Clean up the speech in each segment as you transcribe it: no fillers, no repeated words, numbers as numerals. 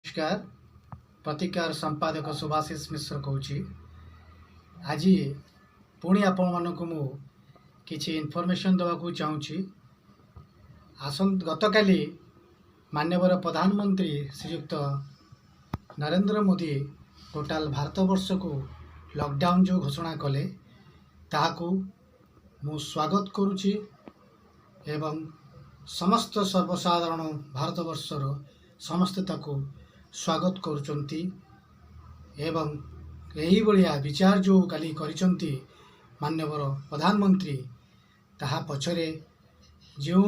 नमस्कार। प्रतिकार संपादक सुभाषिष मिश्र कहूँ आज पुणी आपण मानक मु किछि इनफॉरमेशन देवाक चाहूँगी। गतकाली माननीय प्रधानमंत्री श्रीयुक्त नरेंद्र मोदी टोटाल भारतवर्ष को लॉकडाउन जो घोषणा कले ताहाकू मु स्वागत करुछि एवं समस्त सर्वसाधारण भारतवर्षर समस्ते ताकू स्वागत करुचंती एवं यही भलिया विचार जो काली करिचंती माननीय प्रधानमंत्री ताहा पछरे जो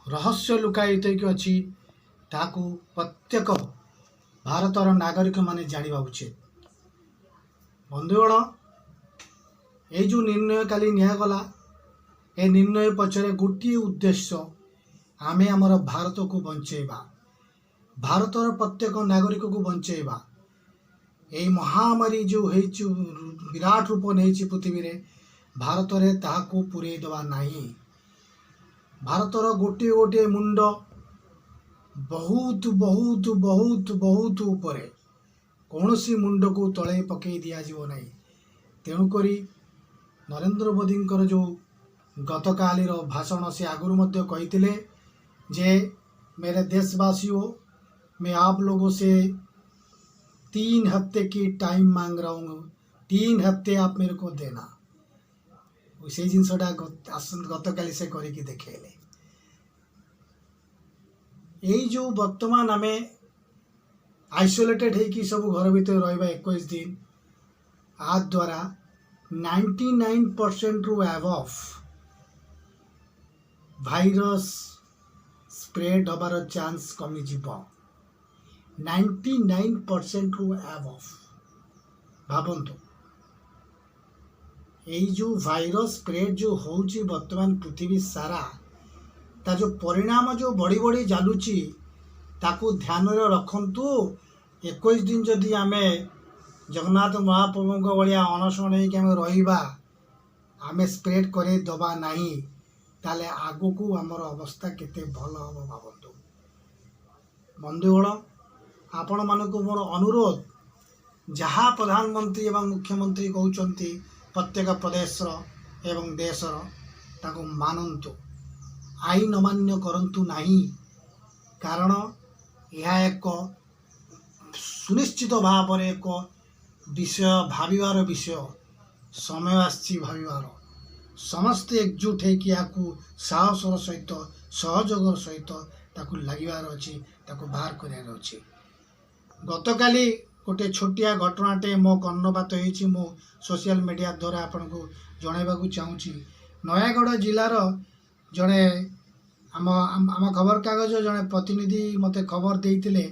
रहस्य लुकायित अच्छी ताकू प्रत्येक भारतर नागरिक माने जानिबा उचित। बंधुगण ये जो निर्णय काली नियागला ए निर्णय पछरे गोटे उद्देश्य आमे आमर भारत को बंचेबा, भारतर प्रत्येक नागरिक को बंचेबा। यही महामारी जो विराट रूप नहीं पृथ्वी रे भारत रे ताहाको पुरे दवा नहीं। भारतर गोटे गोटे मुंड बहुत बहुत बहुत बहुत ऊपर कौन सी मुंड को तले पकई दिया जीव नहीं। तेणुकरी नरेंद्र मोदी जो गतकालीर भाषण से आगुरी मध्य कही जे मेरे देशवासियों, मैं आप लोगों से 3 हफ्ते की टाइम मांग रहा हूँ, 3 हफ्ते आप मेरे को देना। से जिनसटा गतकाली से करके देखेले। यही जो वर्तमान आम आइसोलेटेड होगी सब घर भीतर रहा 21 दिन आ द्वारा 99% रु अबव भाइरस स्प्रेड हबार चांस कमी जीव। 99% रु अबव भावंतु यही जो भाइरस स्प्रेड जो होची वर्तमान पृथ्वी सारा ता जो परिणाम जो बड़ी बड़ी जालुची ताकू ध्यान रखंतु। 21 दिन जदि आमे जगन्नाथ महाप्रभु भाया अनशन आम रहा आमे स्प्रेड करे दबा नहीं ताले आगो को आमर अवस्था केते भल हम भावतु। बंधुगण आपण मानक मोर अनुरोध, जहाँ प्रधानमंत्री एवं मुख्यमंत्री कहते प्रत्येक प्रदेश एवं देशर ताको मानन्तु, आईन अमान्य करंतु नहीं। कारण यह एक सुनिश्चित भाव में एक विषय भाविबार विषय समय आसी भाविबार। समस्ते एकजुट होकि साहसर सहित सहयोगर सहित ताकू लागिबार अछि, ताकू बाहर करार अछि। गतकाली गोटे छोटिया घटनाटे मो कर्णपात होइछि, मो सोशल मीडिया द्वारा आपन को जणाइबाकू चाहूँगी। नयागढ़ जिलार जड़े आम खबर कागज जड़े प्रतिनिधि मते खबर देइतिले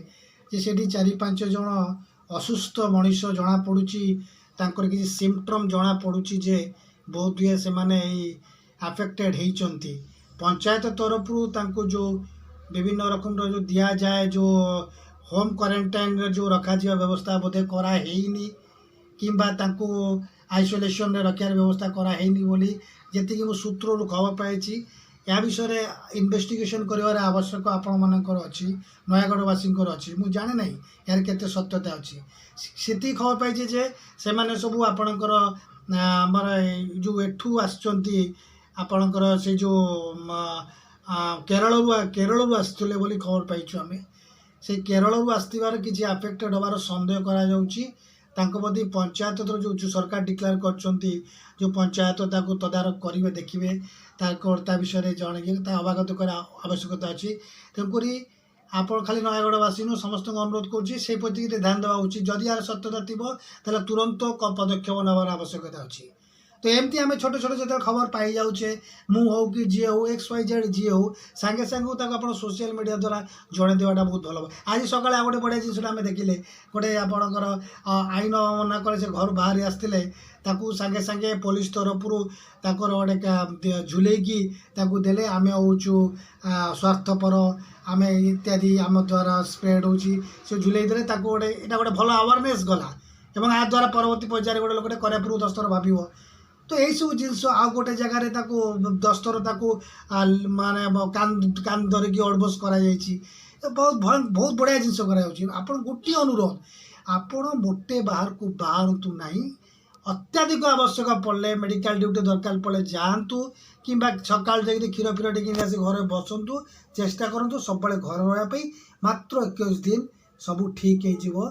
जे सेठी 4-5 जन असुस्थ मनीष जना पड़ुछि, तांकर किसी सिम्पटम जना पड़ुछि जे बहुत हुए से माने अफेक्टेड होइचंती। पंचायत तरफ तांको जो विभिन्न रकम जो दिया जाए जो होम क्वारंटाइन जो रखा जा व्यवस्था बोधे करा हेनी किंबा तांको आइसोलेशन रे रखार व्यवस्था करा हेनी बोली जेतिकी मो सूत्र खबर पाई। या विषय इन्वेस्टिगेशन कर आवश्यक आपण मानकर अच्छी नयागढ़वासी अच्छी। मुझे जाने ना यार केते सत्यता अच्छी से खबर पाई जे से माने सब आपणकर आमर जो एठू आसचंती आपणकर से जो केरल आसुले बोली खबर पाइछु। आमे से केरल आसबार किसी अफेक्टेड हबार सन्देह करा जाउची। तांको बदी पंचायत जो सरकार डिक्लेयर करचंती जो पंचायत ताको तदारक करेंगे देखिए ता विषय जन अवगत कर आवश्यकता अच्छी। तेणुकरी आप खाली नयागढ़वासी नु समस्त अनुरोध करुँची से प्रति ध्यान देवा उचित। जदि यार सत्यता थी तुरंत पदक्षेप नबार आवश्यकता अच्छी। तो एमती आम छोट छोट जो खबर पाई जाऊे मु हो कि जी हो XYZ जी हो सांगे सांगे आप सोशल मीडिया द्वारा जड़े देवाटा बहुत भल। आज सकाଳେ गोटे बढ़िया जिनसा आम देखिले गोटे आपणकर आईन अवमानना करे से घर बाहरी आसते ताकू सांगे सांगे पुलिस तरफ गोटे झुलेकी देले आम हूँ स्वार्थपर आम इत्यादि आम द्वारा स्प्रेड होची से झुले देले गोटे यहाँ गोटे भल अवेयरनेस गला और या द्वारा परवर्ती पर्यायर गोटे लोक करे पूर्व दस्तर भाव। तो यही सब जिनस आउ गोटे जगार दस्तर माने कान धरिकी अड़बस कर तो बहुत बढ़िया जिनस कर गोटे अनुरोध आपण मोटे बाहर को बाहरतु नहीं अत्याधिक आवश्यक पड़े मेडिकल ड्यूटी दरकार पड़े जातु कि सकाल जाकि क्षीर फीर टेक आस घर बसतु चेष्टा करूँ सब घर रहा मात्र 21 दिन सब ठीक हो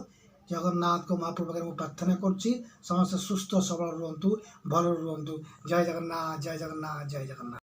जगन्नाथ को महाप्रभु पाखे प्रार्थना करुच्ची समस्त सुस्थ सबल रुहतु भल रुहतु जय जगन्नाथ जय जगन्नाथ जय जगन्नाथ।